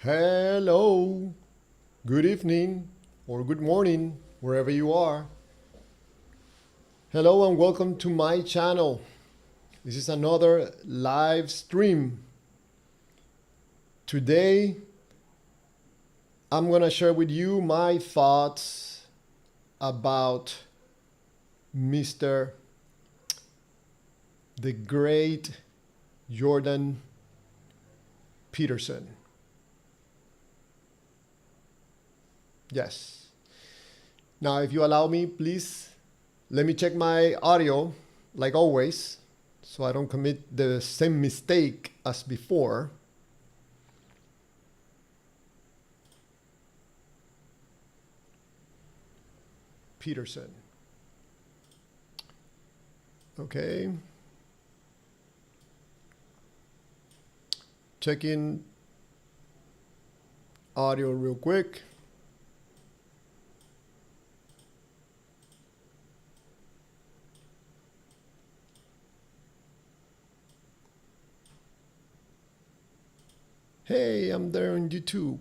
Hello, good evening, or good morning, wherever you are. Hello and welcome to my channel. This is another live stream. Today, I'm gonna share with you my thoughts about Mr. the great Jordan Peterson. Yes. Now, if you allow me, please let me check my audio, like always, so I don't commit the same mistake as before. Peterson. Okay. Checking audio real quick. Hey, I'm there on YouTube.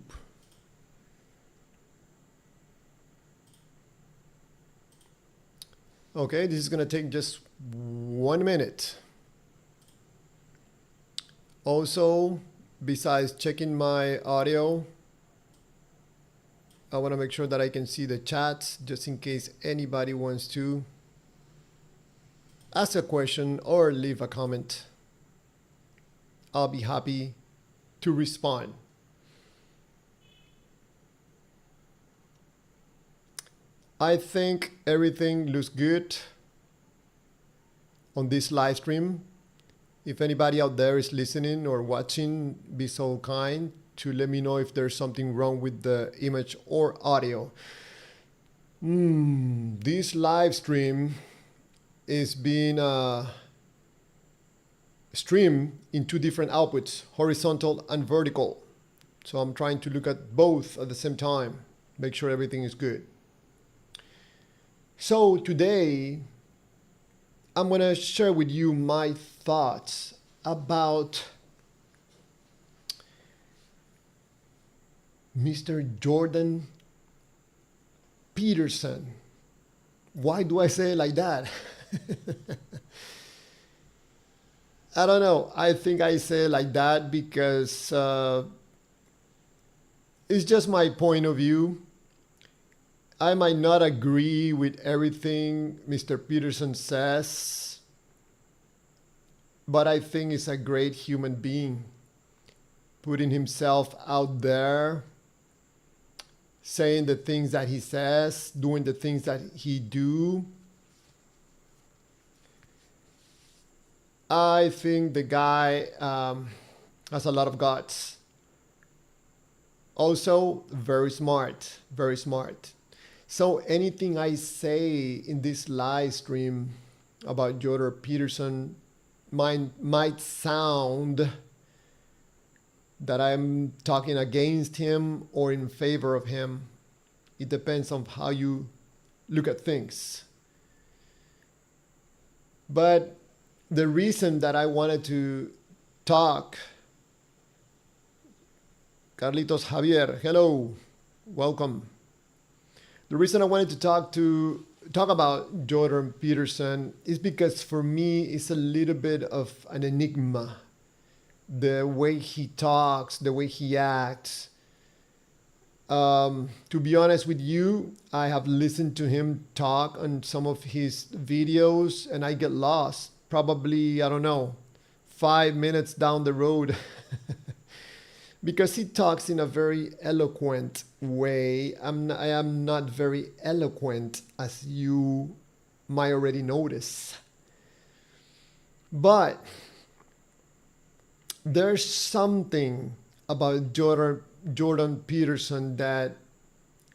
Okay, this is gonna take just 1 minute. Also, besides checking my audio, I want to make sure that I can see the chats just in case anybody wants to ask a question or leave a comment. I'll be happy to respond. I think everything looks good on this live stream. If anybody out there is listening or watching, be so kind to let me know if there's something wrong with the image or audio. This live stream is being streamed in two different outputs, horizontal and vertical. So I'm trying to look at both at the same time, make sure everything is good. So today, I'm going to share with you my thoughts about Mr. Jordan Peterson. Why do I say it like that? I don't know. I think I say it like that because it's just my point of view. I might not agree with everything Mr. Peterson says, but I think he's a great human being, putting himself out there, saying the things that he says, doing the things that he do. I think the guy has a lot of guts. Also, very smart, very smart. So anything I say in this live stream about Jordan Peterson might sound that I'm talking against him or in favor of him. It depends on how you look at things. But the reason that I wanted to talk, Carlitos Javier, hello, welcome. The reason I wanted to talk about Jordan Peterson is because for me it's a little bit of an enigma. The way he talks, the way he acts. To be honest with you, I have listened to him talk on some of his videos and I get lost. Probably, I don't know, 5 minutes down the road. Because he talks in a very eloquent way. I am not very eloquent, as you might already notice. But there's something about Jordan Peterson that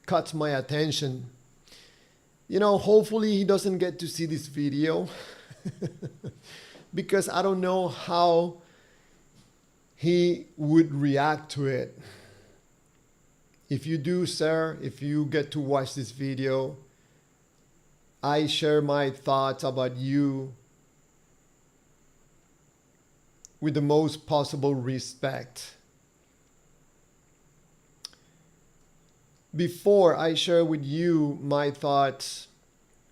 caught my attention. You know, hopefully he doesn't get to see this video because I don't know how he would react to it. If you do, sir, if you get to watch this video, I share my thoughts about you with the most possible respect. Before I share with you my thoughts,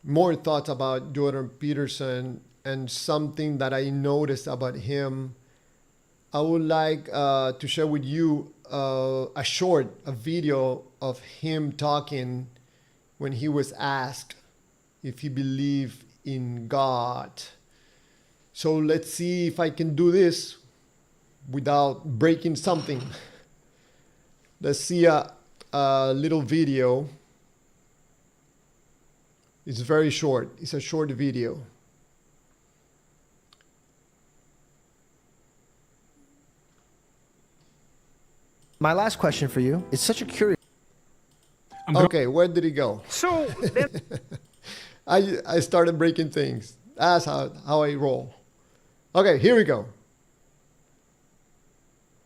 more thoughts about Jordan Peterson and something that I noticed about him, I would like to share with you a video of him talking when he was asked if he believed in God. So let's see if I can do this without breaking something. Let's see a little video. It's very short. It's a short video. My last question for you is such a curious. Okay, where did he go? So I started breaking things. That's how I roll. Okay, here we go.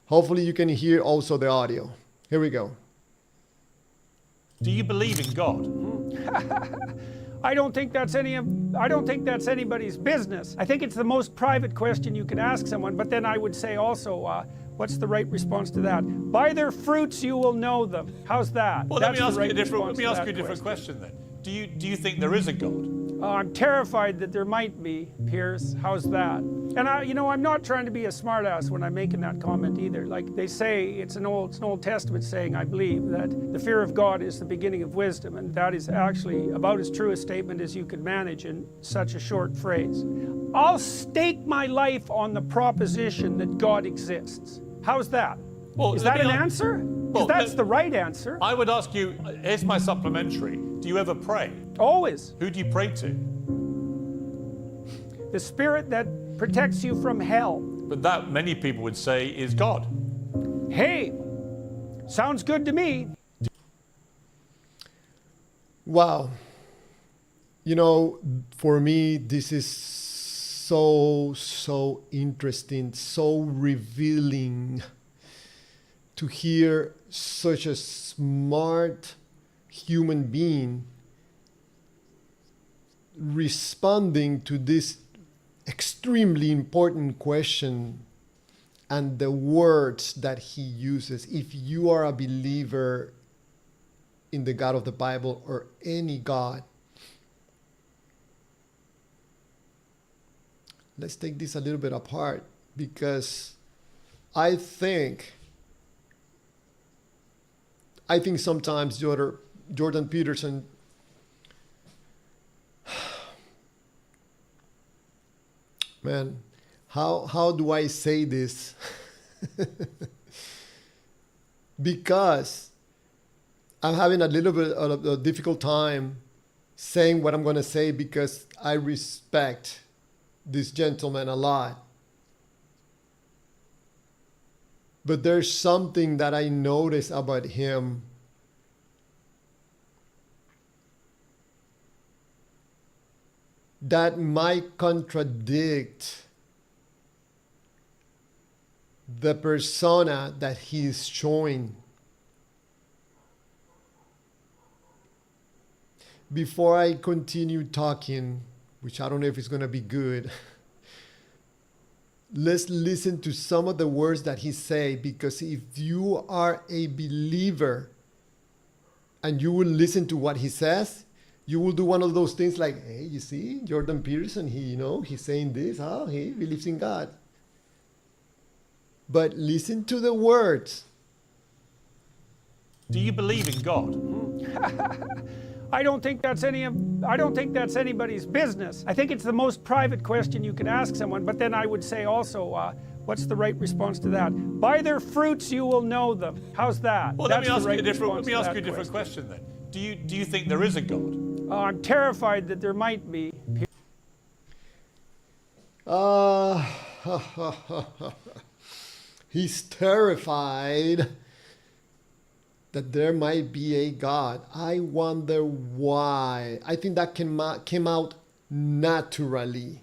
Hopefully you can hear also the audio. Here we go. do you believe in God? I don't think that's anybody's business. I think it's the most private question you could ask someone, but then I would say also, what's the right response to that? By their fruits you will know them. How's that? Well, That's let the me right ask you response to a that different question then. Do you think there is a God? I'm terrified that there might be, Piers. How's that? And I'm not trying to be a smartass when I'm making that comment either. Like they say, it's an Old Testament saying, I believe, that the fear of God is the beginning of wisdom, and that is actually about as true a statement as you could manage in such a short phrase. I'll stake my life on the proposition that God exists. How's that? Well, Is let that me an ask- answer? Well, Because that's let- the right answer. I would ask you, here's my supplementary. Do you ever pray? Always. Who do you pray to? The spirit that protects you from hell. But that many people would say is God. Hey, sounds good to me. Wow. For me, this is so interesting, so revealing to hear such a smart human being responding to this extremely important question and the words that he uses. If you are a believer in the God of the Bible or any God, let's take this a little bit apart, because I think sometimes Jordan Peterson man, how do I say this? Because I'm having a little bit of a difficult time saying what I'm going to say, because I respect this gentleman a lot. But there's something that I notice about him that might contradict the persona that he's showing. Before I continue talking, which I don't know if it's going to be good, let's listen to some of the words that he say, because if you are a believer and you will listen to what he says, you will do one of those things like, hey, you see, Jordan Peterson, he's saying this, he believes in God. But listen to the words. Do you believe in God? I don't think that's anybody's business. I think it's the most private question you could ask someone, but then I would say also, what's the right response to that? By their fruits you will know them. How's that? Well, That's let me the right ask you response to a that different question then. Do you think there is a God? I'm terrified that there might be. He's terrified that there might be a God. I wonder why. I think that came out naturally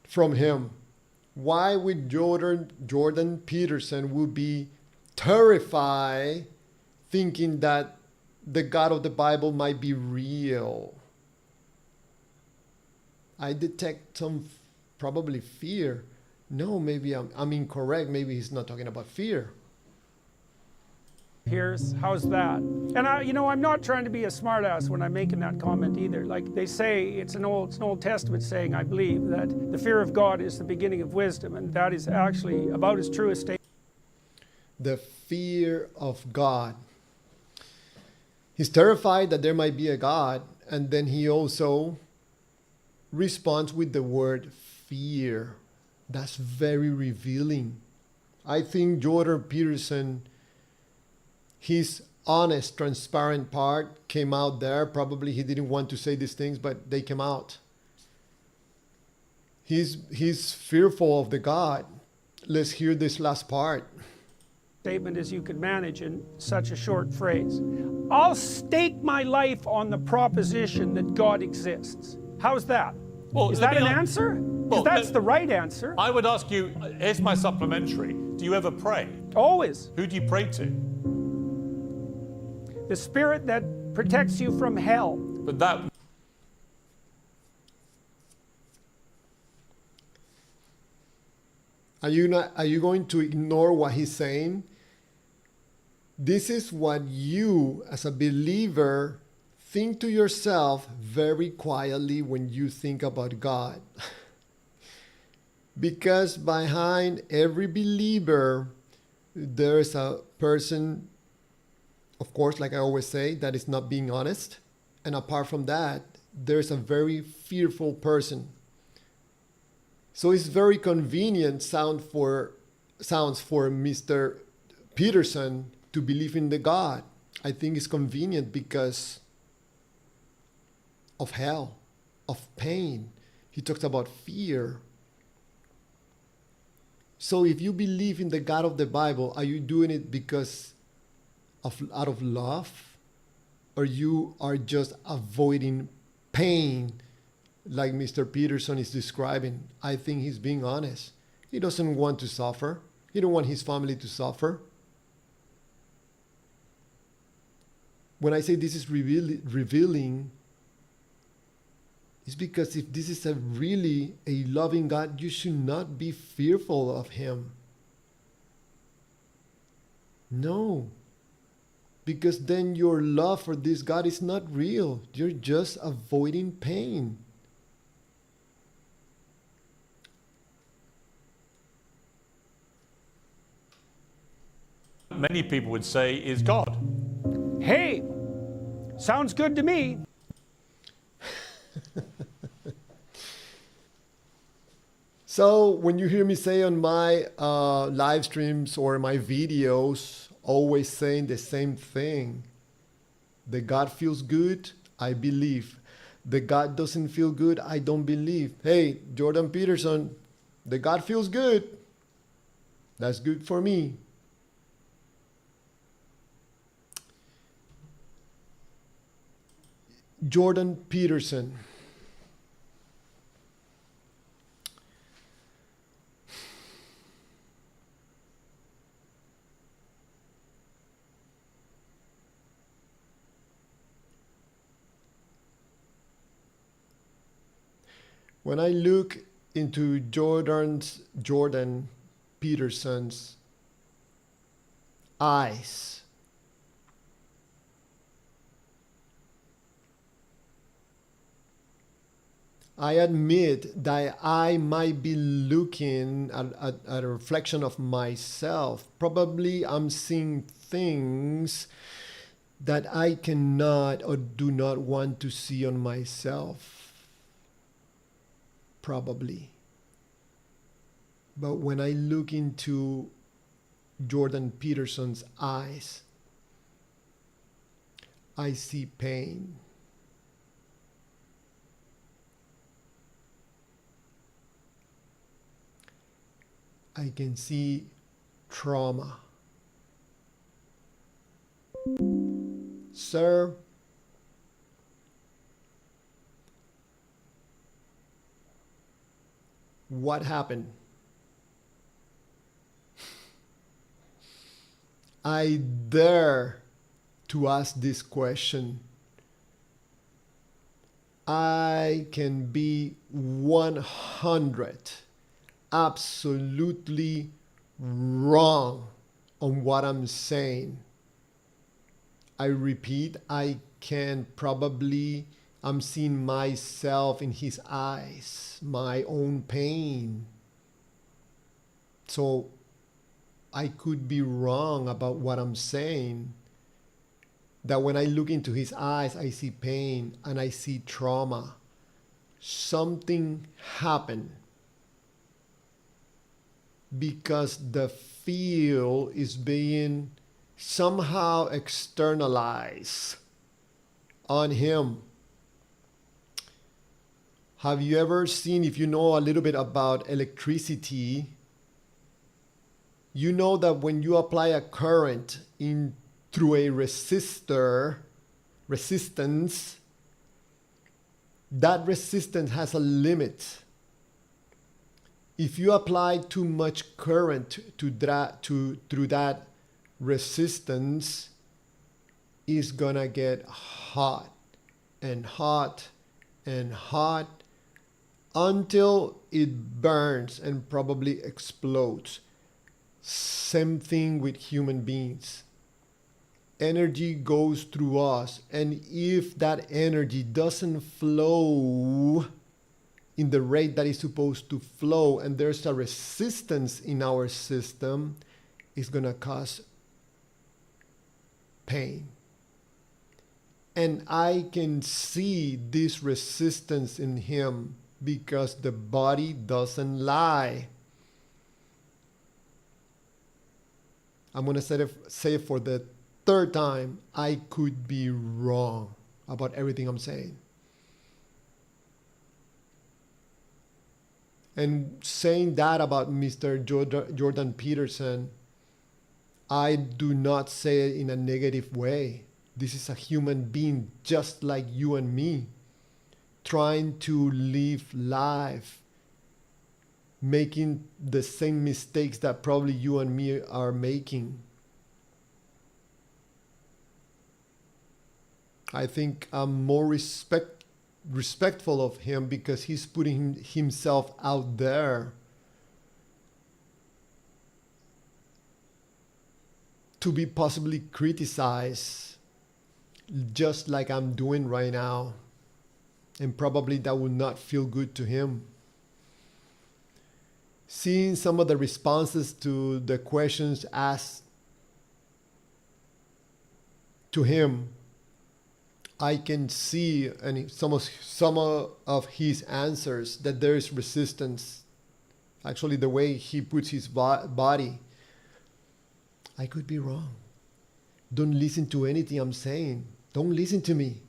from him. Why would Jordan Peterson would be terrified thinking that the God of the Bible might be real? I detect some probably fear. No, maybe I'm incorrect. Maybe he's not talking about fear. Pierce. How's that? And I'm not trying to be a smartass when I'm making that comment either. Like they say, it's an Old Testament saying, I believe, that the fear of God is the beginning of wisdom, and that is actually about as true a statement. The fear of God. He's terrified that there might be a God, and then he also responds with the word fear. That's very revealing. I think Jordan Peterson, his honest, transparent part came out there. Probably he didn't want to say these things, but they came out. He's fearful of the God. Let's hear this last part. Statement as you could manage in such a short phrase. I'll stake my life on the proposition that God exists. How's that? Well, is let that me an ask- answer? Well, Because that's let- the right answer. I would ask you, here's my supplementary. Do you ever pray? Always. Who do you pray to? The spirit that protects you from hell. But that Are you going to ignore what he's saying? This is what you, as a believer, think to yourself very quietly when you think about God. Because behind every believer, there's a person, of course, like I always say, that is not being honest. And apart from that, there's a very fearful person. So it's very convenient sounds for Mr. Peterson to believe in the God. I think it's convenient because of hell, of pain. He talks about fear. So if you believe in the God of the Bible, are you doing it because out of love? Or you are just avoiding pain like Mr. Peterson is describing? I think he's being honest. He doesn't want to suffer. He don't want his family to suffer. When I say this is revealing, it's because if this is really a loving God, you should not be fearful of him. No. Because then your love for this God is not real. You're just avoiding pain. many people would say is God. Hey, sounds good to me. So when you hear me say on my live streams or my videos, always saying the same thing, the God feels good, I believe. The God doesn't feel good, I don't believe. Hey, Jordan Peterson, the God feels good. That's good for me. Jordan Peterson. When I look into Jordan Peterson's eyes, I admit that I might be looking at a reflection of myself. Probably I'm seeing things that I cannot or do not want to see on myself. Probably. But when I look into Jordan Peterson's eyes, I see pain. I can see trauma. Sir, what happened? I dare to ask this question. I can be 100 absolutely wrong on what I'm saying. I repeat, I'm seeing myself in his eyes, my own pain. So I could be wrong about what I'm saying. That when I look into his eyes, I see pain and I see trauma. Something happened because the feel is being somehow externalized on him. Have you ever seen, if you know a little bit about electricity, you know that when you apply a current in through a resistance, that resistance has a limit. If you apply too much current through that resistance, it's gonna get hot and hot and hot until it burns and probably explodes. Same thing with human beings. Energy goes through us, and if that energy doesn't flow in the rate that it's supposed to flow, and there's a resistance in our system, it's gonna cause pain. And I can see this resistance in him because the body doesn't lie. I'm gonna say it for the third time. I could be wrong about everything I'm saying. And saying that about Mr. Jordan Peterson, I do not say it in a negative way. This is a human being just like you and me, trying to live life, making the same mistakes that probably you and me are making. I think I'm more respectful of him because he's putting himself out there to be possibly criticized, just like I'm doing right now. And probably that would not feel good to him. Seeing some of the responses to the questions asked to him, I can see and some of his answers that there is resistance. Actually, the way he puts his body, I could be wrong. Don't listen to anything I'm saying. Don't listen to me.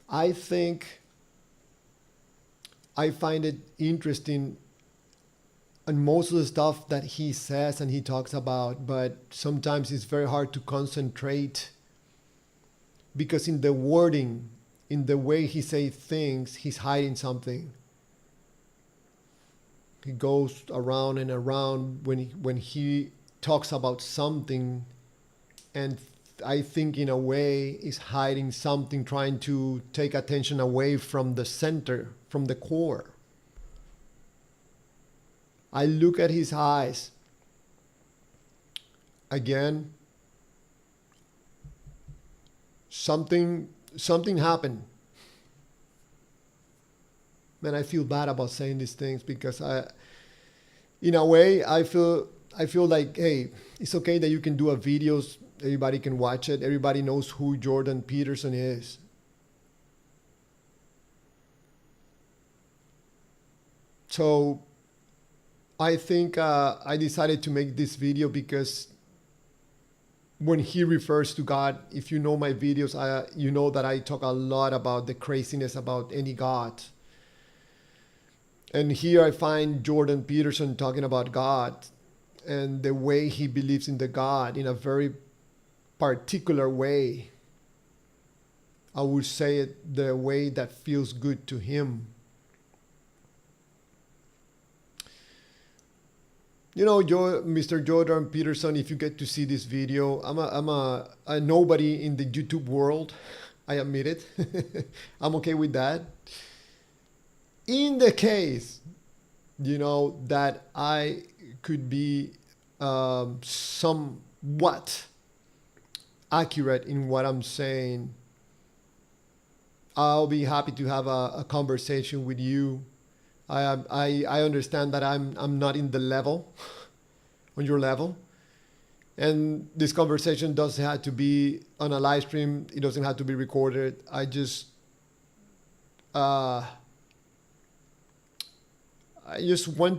I find it interesting and most of the stuff that he says and he talks about, but sometimes it's very hard to concentrate because in the wording, in the way he says things, he's hiding something. He goes around and around when he talks about something, and I think in a way is hiding something, trying to take attention away from the center, from the core. I look at his eyes. Again, something happened. Man, I feel bad about saying these things because in a way, I feel like, hey, it's okay that you can do a videos. Everybody can watch it. Everybody knows who Jordan Peterson is. So I think I decided to make this video because when he refers to God, if you know my videos, you know that I talk a lot about the craziness about any God. And here I find Jordan Peterson talking about God and the way he believes in the God in a very particular way. I would say it the way that feels good to him. You know, Mr. Jordan Peterson, if you get to see this video, I'm a nobody in the YouTube world. I admit it. I'm okay with that. In the case, you know, that I could be somewhat somewhat accurate in what I'm saying, I'll be happy to have a conversation with you. I understand that I'm not in the level, on your level. And this conversation doesn't have to be on a live stream. It doesn't have to be recorded. I just want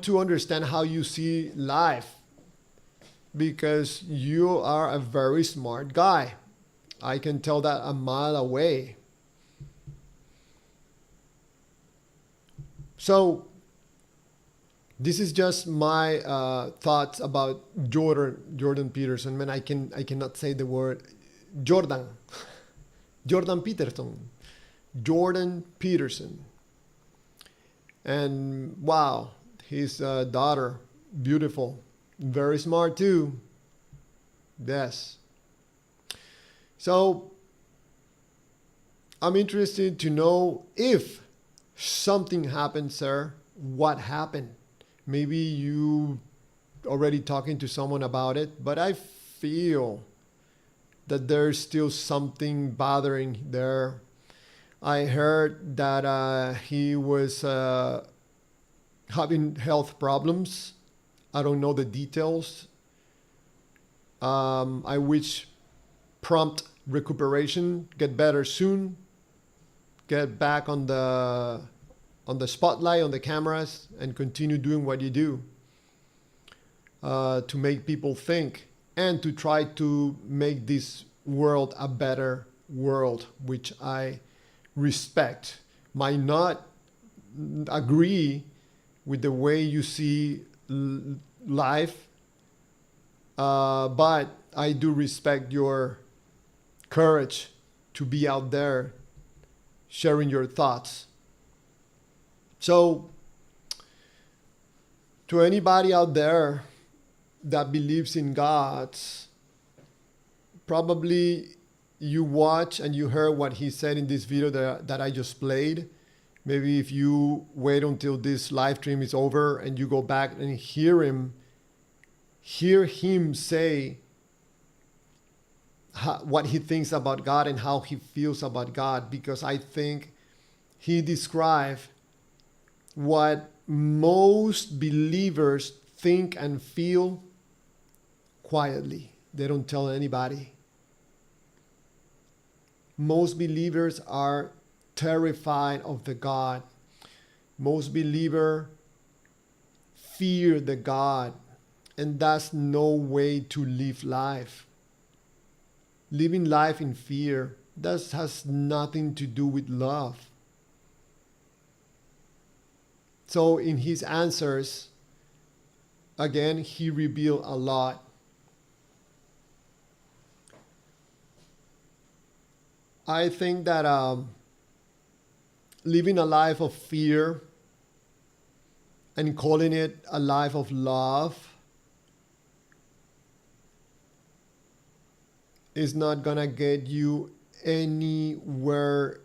to understand how you see life, because you are a very smart guy. I can tell that a mile away. So this is just my thoughts about Jordan Peterson. Man, I cannot say the word Jordan. Jordan Peterson. Jordan Peterson. And wow, his daughter, beautiful, very smart too. Yes. So I'm interested to know, if something happened, sir, what happened? Maybe you already talking to someone about it, but I feel that there's still something bothering there. I heard that he was having health problems. I don't know the details. I wish prompt recuperation, get better soon, get back on the spotlight, on the cameras, and continue doing what you do to make people think and to try to make this world a better world, which I respect. Might not agree with the way you see life, but I do respect your courage to be out there sharing your thoughts. So, to anybody out there that believes in God, probably you watch and you heard what he said in this video that I just played. Maybe if you wait until this live stream is over and you go back and hear him say what he thinks about God and how he feels about God, because I think he described what most believers think and feel quietly. They don't tell anybody. Most believers are terrified of the God. Most believers fear the God, and that's no way to live life. Living life in fear, that has nothing to do with love. So in his answers, again, he revealed a lot. I think that living a life of fear and calling it a life of love is not gonna get you anywhere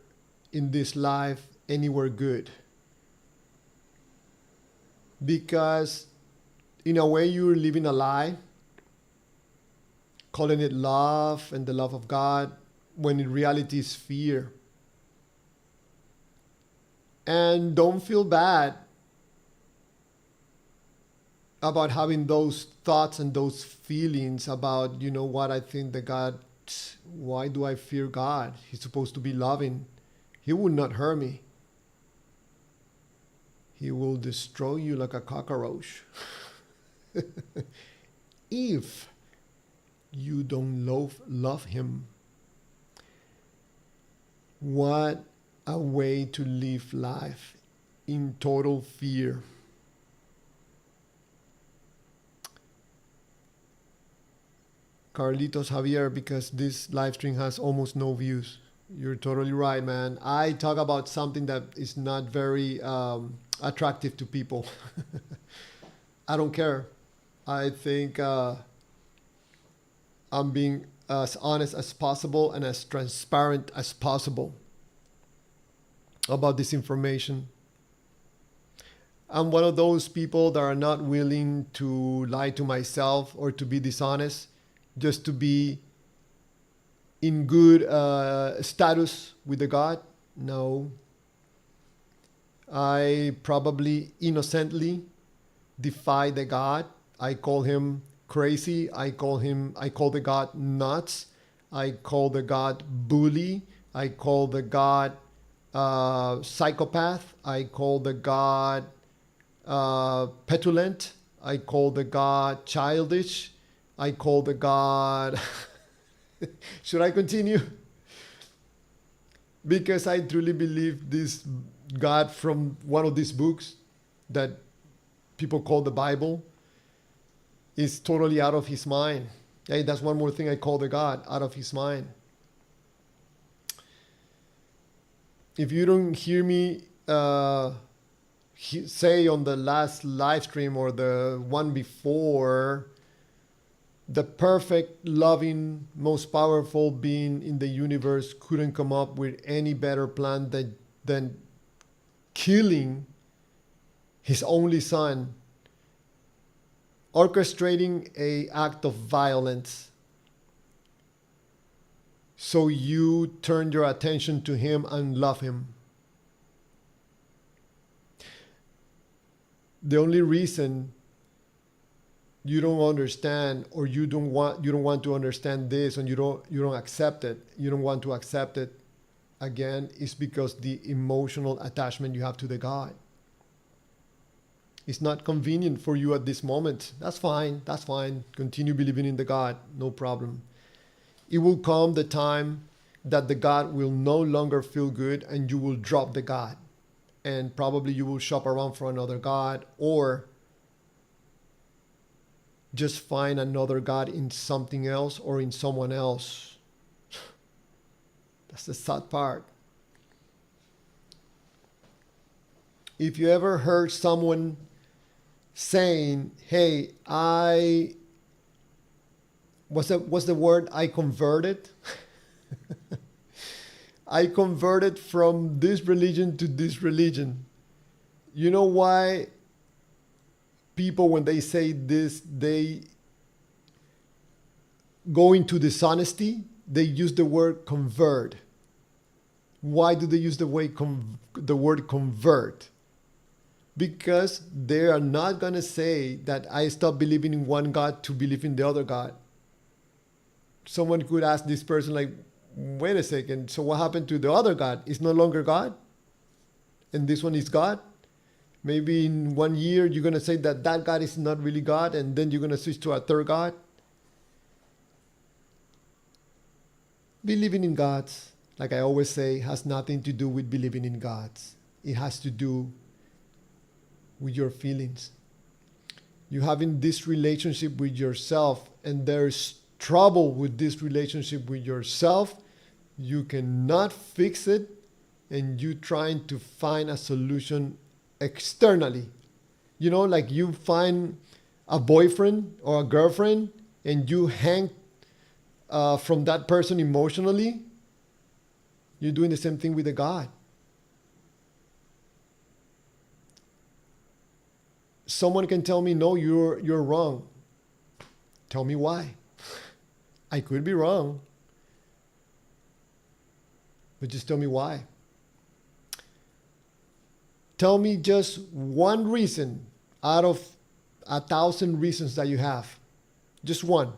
in this life, anywhere good. Because in a way you're living a lie, calling it love and the love of God, when in reality is fear. And don't feel bad about having those thoughts and those feelings about, you know what, I think that God, why do I fear God? He's supposed to be loving. He would not hurt me. He will destroy you like a cockroach. If you don't love him. What a way to live life in total fear. Carlitos Javier, because this live stream has almost no views. You're totally right, man. I talk about something that is not very attractive to people. I don't care. I think I'm being as honest as possible and as transparent as possible about this information. I'm one of those people that are not willing to lie to myself or to be dishonest, just to be in good status with the God. No. I probably innocently defy the God. I call him crazy. I call the God nuts. I call the God bully. I call the God psychopath. I call the God petulant. I call the God childish. I call the God. Should I continue? Because I truly believe this God from one of these books that people call the Bible is totally out of his mind. Hey, that's one more thing I call the God, out of his mind. If you don't hear me say on the last live stream or the one before, the perfect, loving, most powerful being in the universe couldn't come up with any better plan than killing his only son, orchestrating an act of violence. So you turn your attention to him and love him. The only reason you don't understand, or you don't want to understand this, and you don't accept it, you don't want to accept it again, is because the emotional attachment you have to the God. It's not convenient for you at this moment. That's fine. That's fine. Continue believing in the God. No problem. It will come the time that the God will no longer feel good and you will drop the God. And probably you will shop around for another God, or just find another God in something else or in someone else. That's the sad part. If you ever heard someone saying, hey, what's the word? I converted. I converted from this religion to this religion. You know why people, when they say this, they go into dishonesty? They use the word convert. Why do they use the word convert? Because they are not going to say that I stopped believing in one God to believe in the other God. Someone could ask this person, like, wait a second, so what happened to the other God? It's no longer God? And this one is God? Maybe in 1 year you're going to say that that God is not really God, and then you're going to switch to a third God? Believing in gods, like I always say, has nothing to do with believing in gods. It has to do with your feelings. You having this relationship with yourself, and there's trouble with this relationship with yourself. You cannot fix it, and you trying to find a solution externally. You know, like you find a boyfriend or a girlfriend and you hang from that person emotionally. You're doing the same thing with a God. Someone can tell me, no, you're wrong. Tell me why. I could be wrong. But just tell me why. Tell me just one reason out of 1,000 reasons that you have. Just one.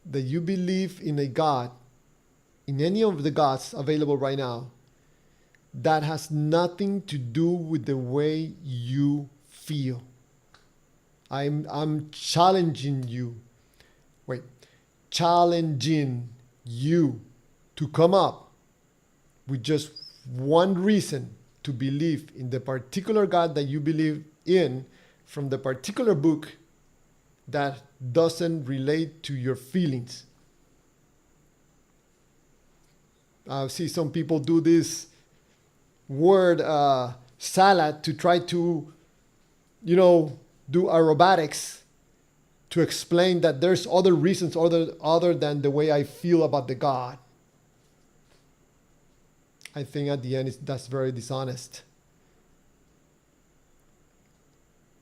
That you believe in a God, in any of the gods available right now, that has nothing to do with the way you feel. I'm challenging you. Challenging you to come up with just one reason to believe in the particular God that you believe in from the particular book that doesn't relate to your feelings. I see some people do this word salad to try to, do aerobatics to explain that there's other reasons other than the way I feel about the God. I think at the end that's very dishonest.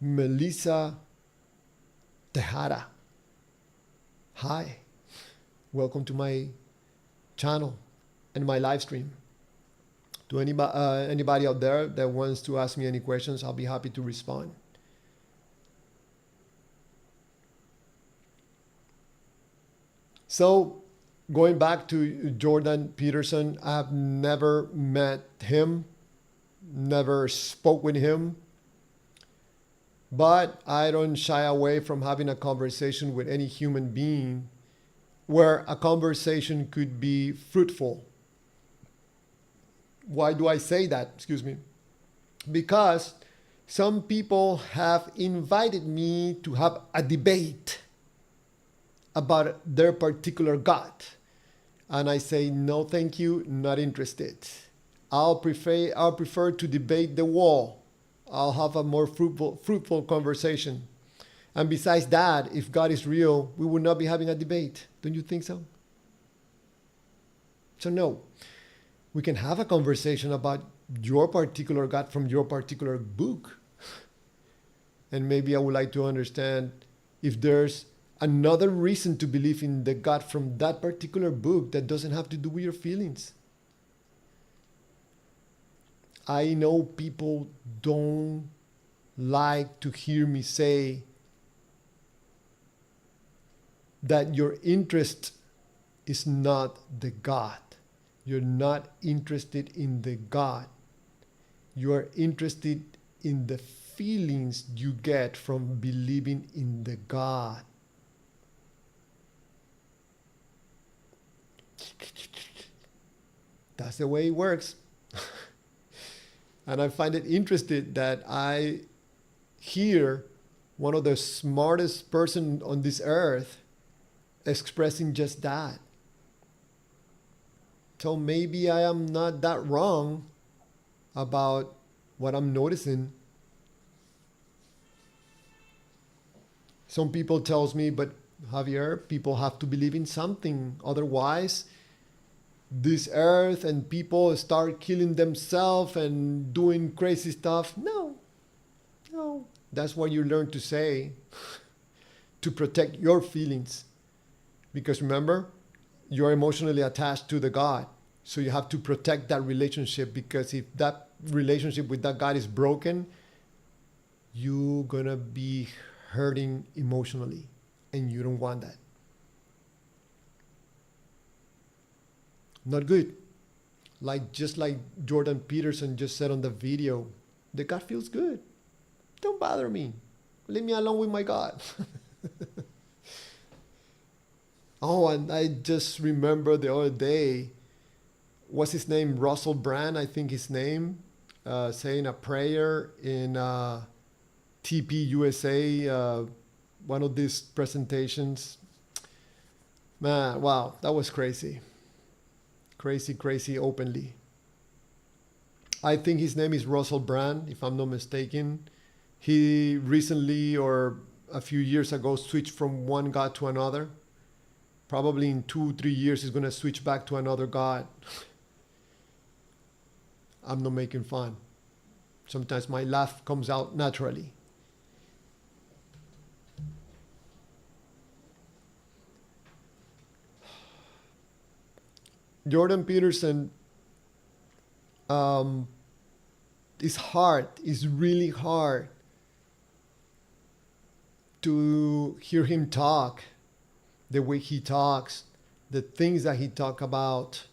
Melissa Tejada Hi, welcome to my channel and my live stream. To anybody out there that wants to ask me any questions, I'll be happy to respond. So, going back to Jordan Peterson, I've never met him, never spoke with him, but I don't shy away from having a conversation with any human being where a conversation could be fruitful. Why do I say that? Excuse me. Because some people have invited me to have a debate about their particular God. And I say, no, thank you, not interested. I'll prefer to debate the wall. I'll have a more fruitful conversation. And besides that, if God is real, we would not be having a debate. Don't you think so? So no, we can have a conversation about your particular God from your particular book. And maybe I would like to understand if there's another reason to believe in the God from that particular book that doesn't have to do with your feelings. I know people don't like to hear me say that your interest is not the God. You're not interested in the God. You are interested in the feelings you get from believing in the God. That's the way it works. And I find it interesting that I hear one of the smartest person on this earth expressing just that. So maybe I am not that wrong about what I'm noticing. Some people tells me, but Javier, people have to believe in something. Otherwise, this earth and people start killing themselves and doing crazy stuff. No. That's what you learn to say to protect your feelings. Because remember, you're emotionally attached to the God. So you have to protect that relationship, because if that relationship with that God is broken, you're gonna be hurting emotionally, and you don't want that. Not good. Just like Jordan Peterson just said on the video, the God feels good. Don't bother me. Leave me alone with my God. Oh, and I just remember the other day, what's his name? Russell Brand, I think his name, saying a prayer in TP USA, one of these presentations. Man, wow, that was crazy. Crazy openly. I think his name is Russell Brand, if I'm not mistaken. He recently, or a few years ago, switched from one God to another. Probably in 2-3 years, he's going to switch back to another God. I'm not making fun. Sometimes my laugh comes out naturally. Jordan Peterson, it's hard. It's really hard to hear him talk, the way he talks, the things that he talk about,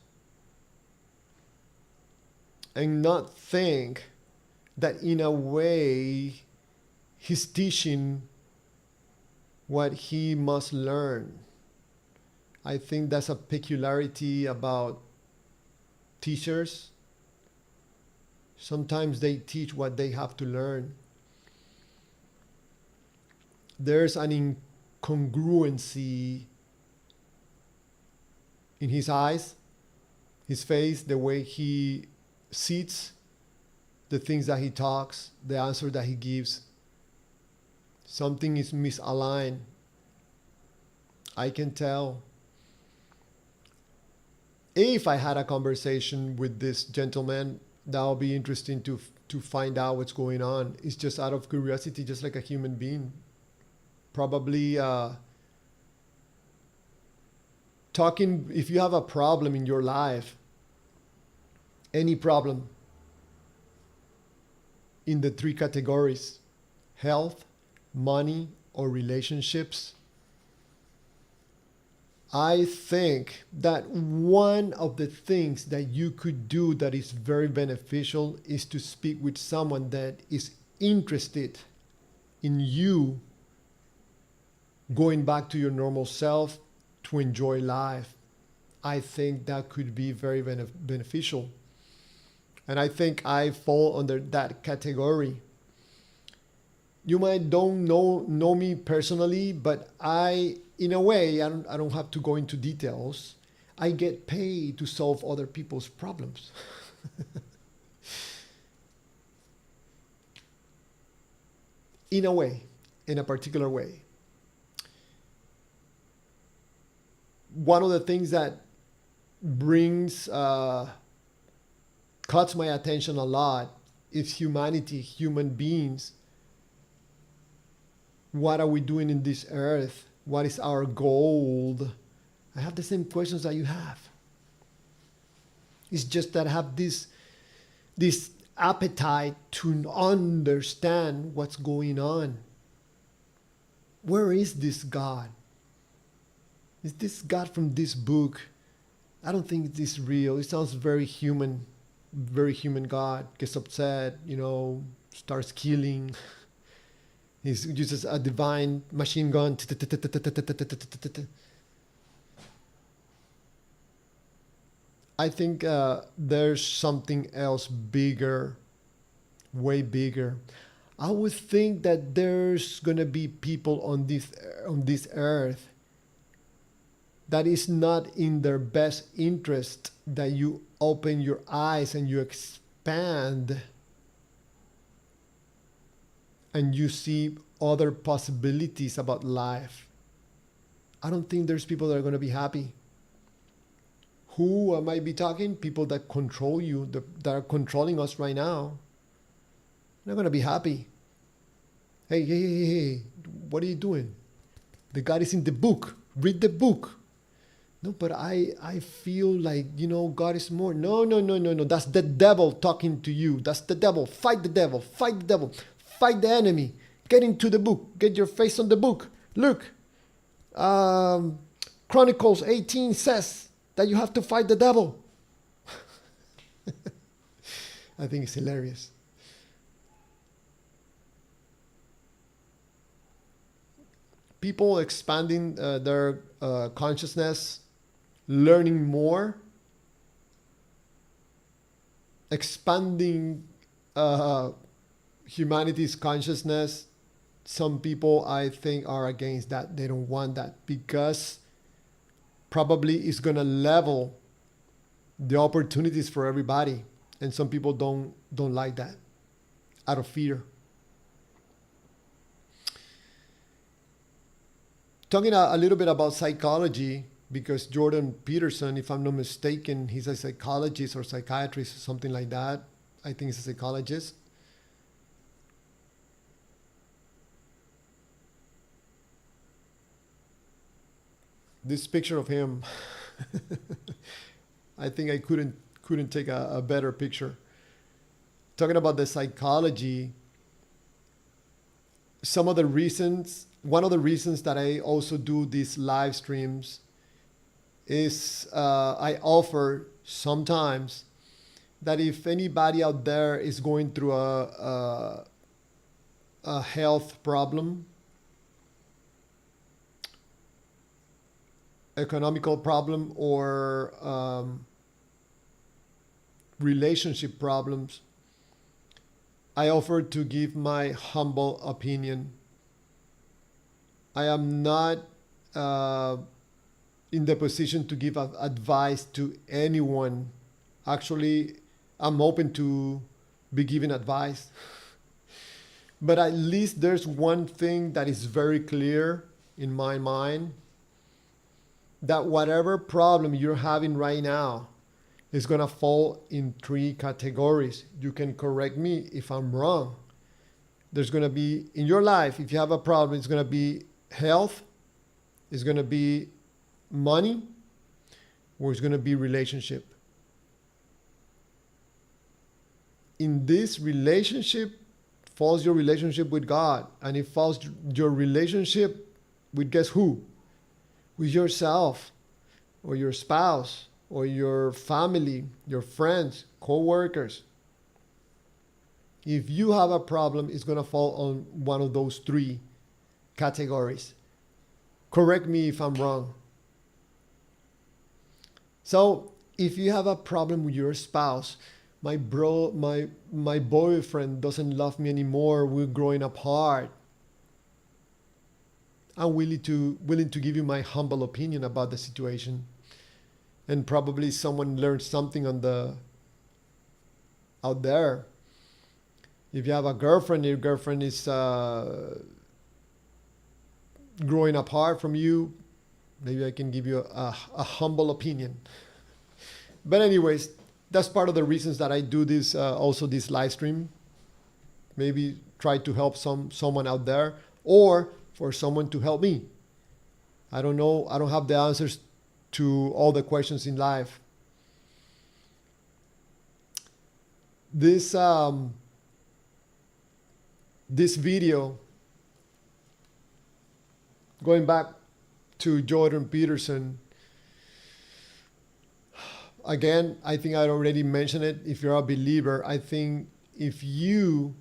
and not think that in a way he's teaching what he must learn. I think that's a peculiarity about teachers. Sometimes they teach what they have to learn. There's an incongruency in his eyes, his face, the way he sits, the things that he talks, the answer that he gives. Something is misaligned. I can tell. If I had a conversation with this gentleman, that would be interesting to find out what's going on. It's just out of curiosity, just like a human being. Probably talking, if you have a problem in your life, any problem in the three categories, health, money, or relationships, I think that one of the things that you could do that is very beneficial is to speak with someone that is interested in you going back to your normal self to enjoy life. I think that could be very beneficial. And I think I fall under that category. You might don't know me personally, but in a way, I don't have to go into details. I get paid to solve other people's problems. In a way, in a particular way. One of the things that cuts my attention a lot is humanity, human beings. What are we doing in this earth? What is our goal? I have the same questions that you have. It's just that I have this appetite to understand what's going on. Where is this God? Is this God from this book? I don't think this is real. It sounds very human God. Gets upset, starts killing. He uses a divine machine gun. I think there's something else bigger, way bigger. I would think that there's gonna be people on this earth that is not in their best interest that you open your eyes and you expand and you see other possibilities about life. I don't think there's people that are going to be happy. Who I might be talking? People that control you, that are controlling us right now. They're not going to be happy. Hey, what are you doing? The God is in the book. Read the book. No, but I feel like, God is more. No. That's the devil talking to you. That's the devil. Fight the devil. Fight the devil. Fight the enemy. Get into the book. Get your face on the book. Look. Chronicles 18 says that you have to fight the devil. I think it's hilarious. People expanding their consciousness, learning more, expanding humanity's consciousness. Some people, I think, are against that. They don't want that because probably it's going to level the opportunities for everybody. And some people don't like that out of fear. Talking a little bit about psychology, because Jordan Peterson, if I'm not mistaken, he's a psychologist or psychiatrist or something like that. I think he's a psychologist. This picture of him, I think I couldn't take a better picture. Talking about the psychology, one of the reasons that I also do these live streams is I offer sometimes that if anybody out there is going through a health problem, economical problem, or relationship problems, I offer to give my humble opinion. I am not in the position to give advice to anyone. Actually, I'm open to be giving advice. But at least there's one thing that is very clear in my mind, that whatever problem you're having right now is going to fall in 3 categories. You can correct me if I'm wrong. There's going to be, in your life, if you have a problem, it's going to be health, it's going to be money, or it's going to be relationship. In this relationship falls your relationship with God, and it falls your relationship with guess who? With yourself, or your spouse, or your family, your friends, co-workers. If you have a problem, it's going to fall on one of those three categories. Correct me if I'm wrong. So if you have a problem with your spouse, my boyfriend doesn't love me anymore, we're growing apart, I'm willing to give you my humble opinion about the situation, and probably someone learned something out there. If you have a girlfriend, your girlfriend is growing apart from you, maybe I can give you a humble opinion. But anyways, that's part of the reasons that I do this, also this live stream. Maybe try to help someone out there, or for someone to help me. I don't know. I don't have the answers to all the questions in life. This video, going back to Jordan Peterson, again, I think I already mentioned it. If you're a believer, I think if you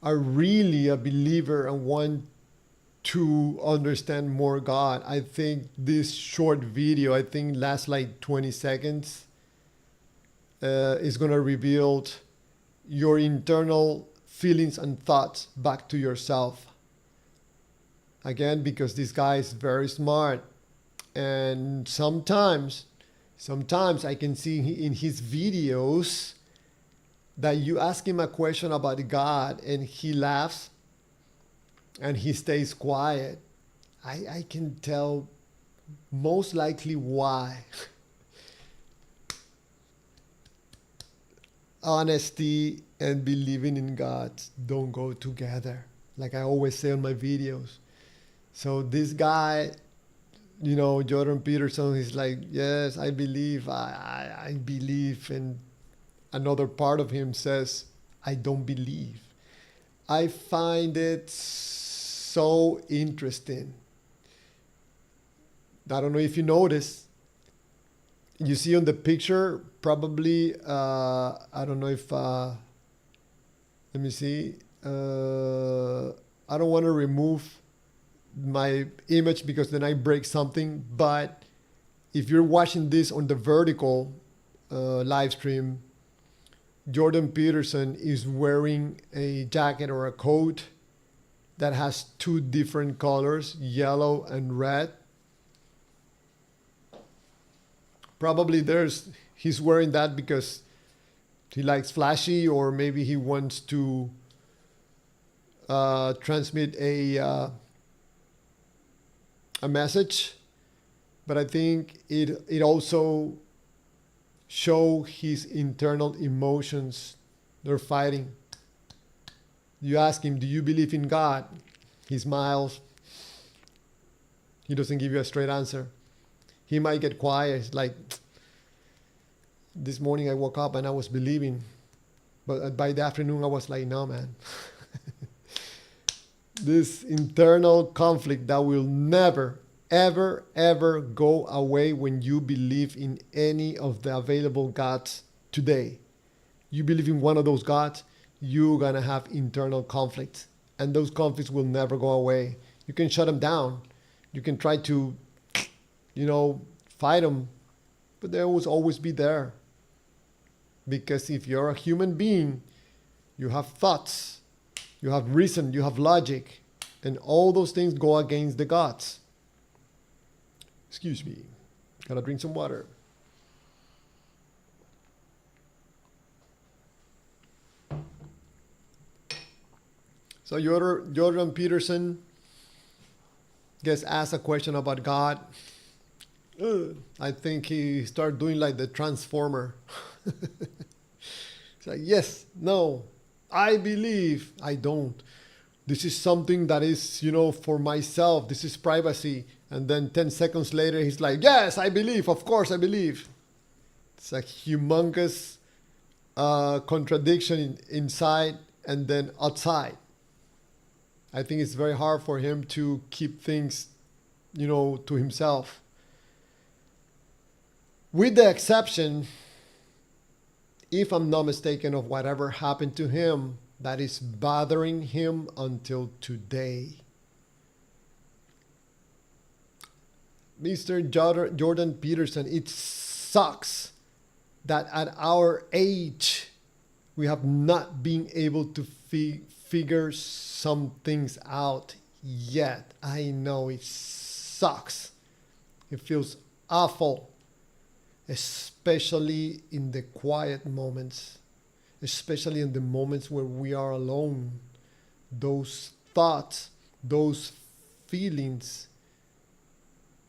are really a believer and want to understand more God, I think this short video, I think lasts like 20 seconds, is going to reveal your internal feelings and thoughts back to yourself. Again, because this guy is very smart, and sometimes I can see in his videos that you ask him a question about God and he laughs and he stays quiet. I can tell most likely why. Honesty and believing in God don't go together, like I always say on my videos. So this guy, Jordan Peterson, he's like, yes, I believe, I believe. And another part of him says, I don't believe. I find it so interesting. I don't know if you notice, you see on the picture, probably, I don't know if, let me see. I don't want to remove my image because then I break something. But if you're watching this on the vertical live stream, Jordan Peterson is wearing a jacket or a coat that has two different colors, yellow and red. Probably he's wearing that because he likes flashy, or maybe he wants to transmit a message. But I think it also show his internal emotions. They're fighting. You ask him, do you believe in God? He smiles. He doesn't give you a straight answer. He might get quiet. It's like, this morning I woke up and I was believing, but by the afternoon I was like, no, man. This internal conflict that will never, ever, ever go away when you believe in any of the available gods today. You believe in one of those gods, you're going to have internal conflicts, and those conflicts will never go away. You can shut them down. You can try to, fight them, but they will always be there. Because if you're a human being, you have thoughts, you have reason, you have logic, and all those things go against the gods. Excuse me, gotta drink some water. So Jordan Peterson gets asked a question about God. I think he started doing like the Transformer. It's like, yes, no, I believe, I don't. This is something that is, for myself. This is privacy. And then 10 seconds later, he's like, yes, I believe. Of course, I believe. It's a humongous contradiction inside and then outside. I think it's very hard for him to keep things, to himself. With the exception, if I'm not mistaken, of whatever happened to him that is bothering him until today. Mr. Jordan Peterson, it sucks that at our age, we have not been able to figure some things out yet. I know it sucks. It feels awful, especially in the quiet moments, especially in the moments where we are alone. Those thoughts, those feelings,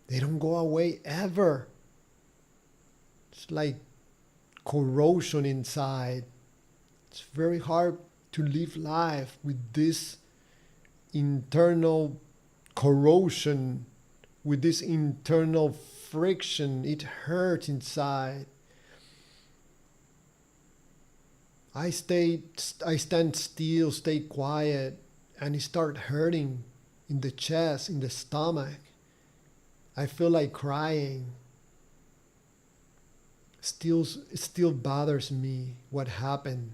they don't go away ever. It's like corrosion inside. It's very hard to live life with this internal corrosion, with this internal friction. It hurts inside. I stand still, stay quiet, and it start hurting in the chest, in the stomach. I feel like crying. It still bothers me what happened.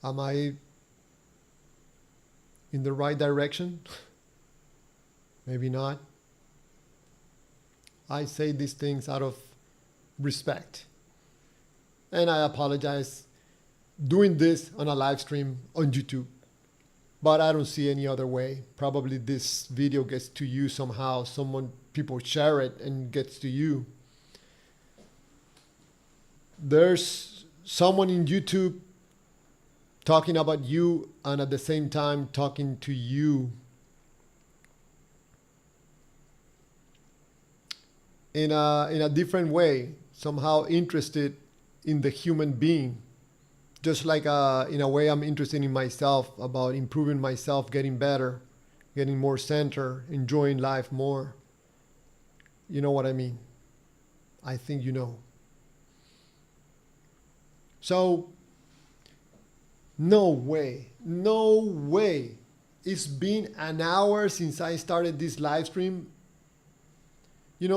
Am I in the right direction? Maybe not. I say these things out of respect. And I apologize doing this on a live stream on YouTube. But I don't see any other way. Probably this video gets to you somehow. People share it and gets to you. There's someone in YouTube talking about you and at the same time talking to you in a different way, somehow interested in the human being. Just like in a way I'm interested in myself, about improving myself, getting better, getting more centered, enjoying life more. You know what I mean? I think you know. So, no way. It's been an hour since I started this live stream.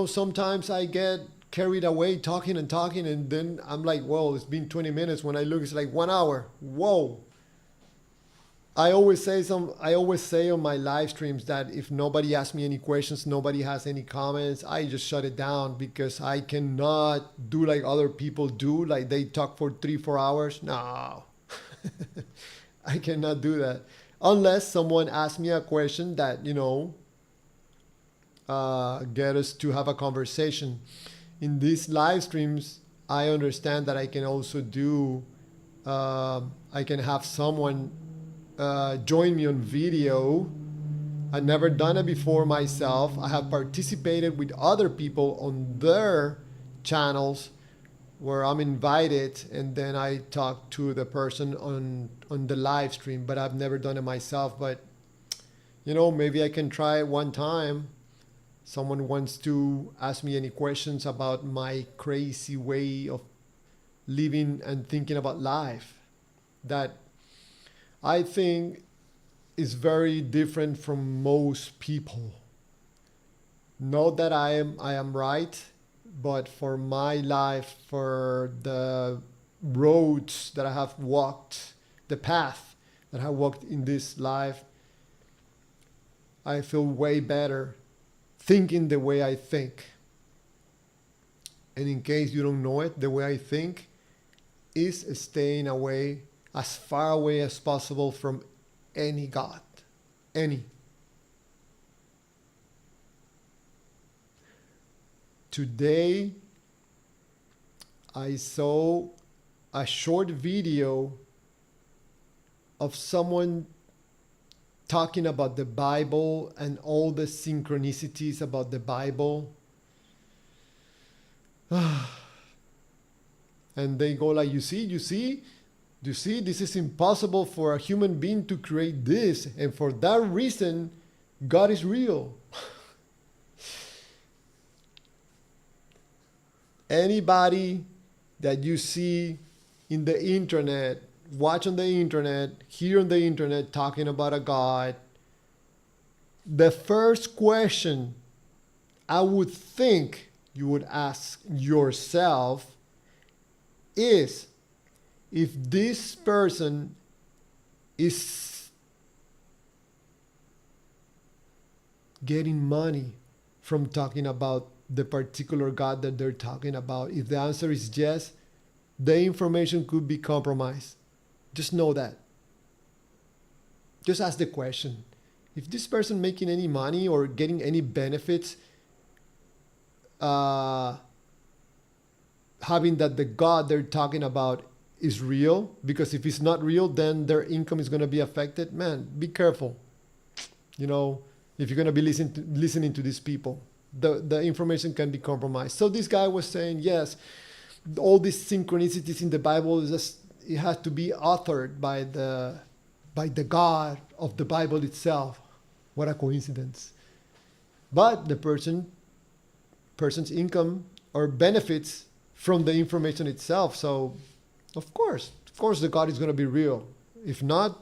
Sometimes I get carried away talking, and then I'm like, whoa, it's been 20 minutes. When I look, it's like 1 hour. Whoa. I always say on my live streams that if nobody asks me any questions, nobody has any comments, I just shut it down, because I cannot do like other people do, like they talk for 3-4 hours. No. I cannot do that unless someone asks me a question that get us to have a conversation. In these live streams, I understand that I can also I can have someone join me on video. I've never done it before myself. I have participated with other people on their channels where I'm invited, and then I talk to the person on the live stream, but I've never done it myself. But maybe I can try it one time. Someone wants to ask me any questions about my crazy way of living and thinking about life, that I think is very different from most people. Not that I am right, but for my life, for the roads that I have walked, the path that I have walked in this life, I feel way better thinking the way I think. And in case you don't know it, the way I think is staying away, as far away as possible from any God. Any. Today, I saw a short video of someone talking about the Bible and all the synchronicities about the Bible. And they go like, you see, You see, this is impossible for a human being to create this. And for that reason, God is real. Anybody that you see in the internet, watch on the internet, hear on the internet talking about a God, the first question I would think you would ask yourself is if this person is getting money from talking about the particular God that they're talking about. If the answer is yes, the information could be compromised. Just know that. Just ask the question. If this person making any money or getting any benefits, having that the God they're talking about is real, because if it's not real, then their income is going to be affected. Man, be careful. You know, if you're going to be listening to these people, the information can be compromised. So this guy was saying, yes, all these synchronicities in the Bible is just, it has to be authored by the God of the Bible itself. What a coincidence. But the person's income or benefits from the information itself. So of course the God is going to be real. If not,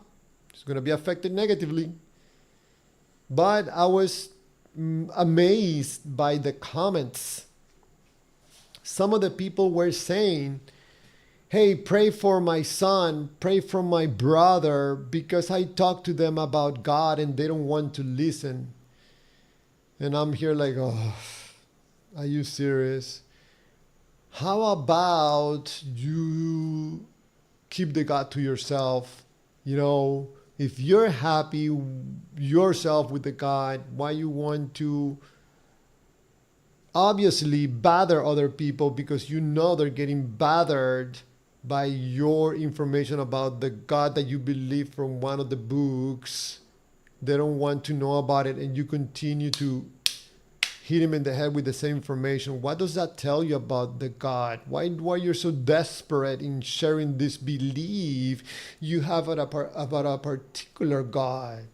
it's going to be affected negatively. But I was amazed by the comments. Some of the people were saying, hey, pray for my son, pray for my brother, because I talked to them about God and they don't want to listen. And I'm here like, oh, are you serious? How about you keep the God to yourself? You know, if you're happy yourself with the God, why you want to obviously bother other people because you know they're getting bothered by your information about the God that you believe from one of the books. They don't want to know about it, and you continue to hit him in the head with the same information. What does that tell you about the God? Why you're so desperate in sharing this belief you have about a particular God?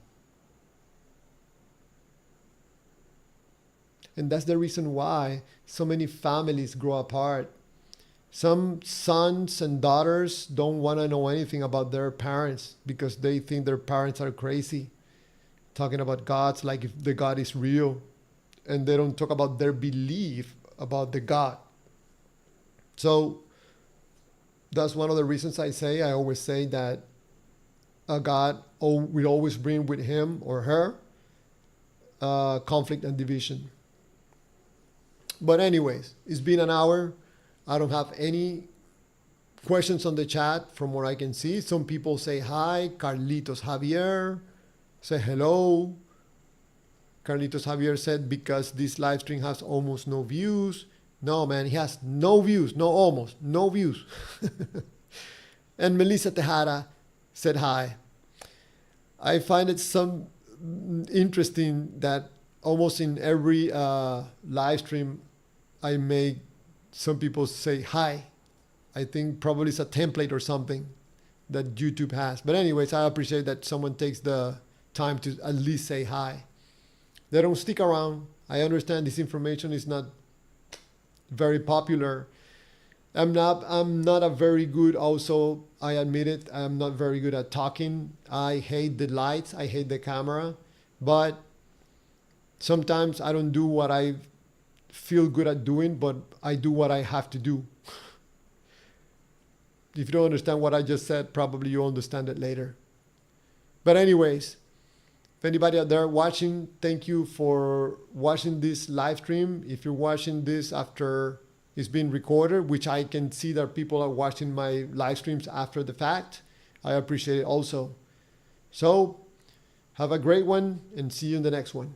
And that's the reason why so many families grow apart. Some sons and daughters don't want to know anything about their parents because they think their parents are crazy, talking about gods like if the God is real. And they don't talk about their belief about the God. So that's one of the reasons I always say that a God will always bring with him or her conflict and division. But anyways, it's been an hour. I don't have any questions on the chat from what I can see. Some people say hi. Carlitos Javier say hello. Carlitos Javier said, because this live stream has almost no views. No, man, he has no views. No, almost. No views. And Melissa Tejada said hi. I find it interesting that almost in every live stream I make, some people say hi. I think probably it's a template or something that YouTube has. But anyways, I appreciate that someone takes the time to at least say hi. They don't stick around. I understand this information is not very popular. I'm not a very good, also, I admit it, I'm not very good at talking. I hate the lights, I hate the camera. But sometimes I don't do what I feel good at doing, but I do what I have to do. If you don't understand what I just said, probably you'll understand it later. But anyways, if anybody out there watching, thank you for watching this live stream. If you're watching this after it's been recorded, which I can see that people are watching my live streams after the fact, I appreciate it also. So have a great one and see you in the next one.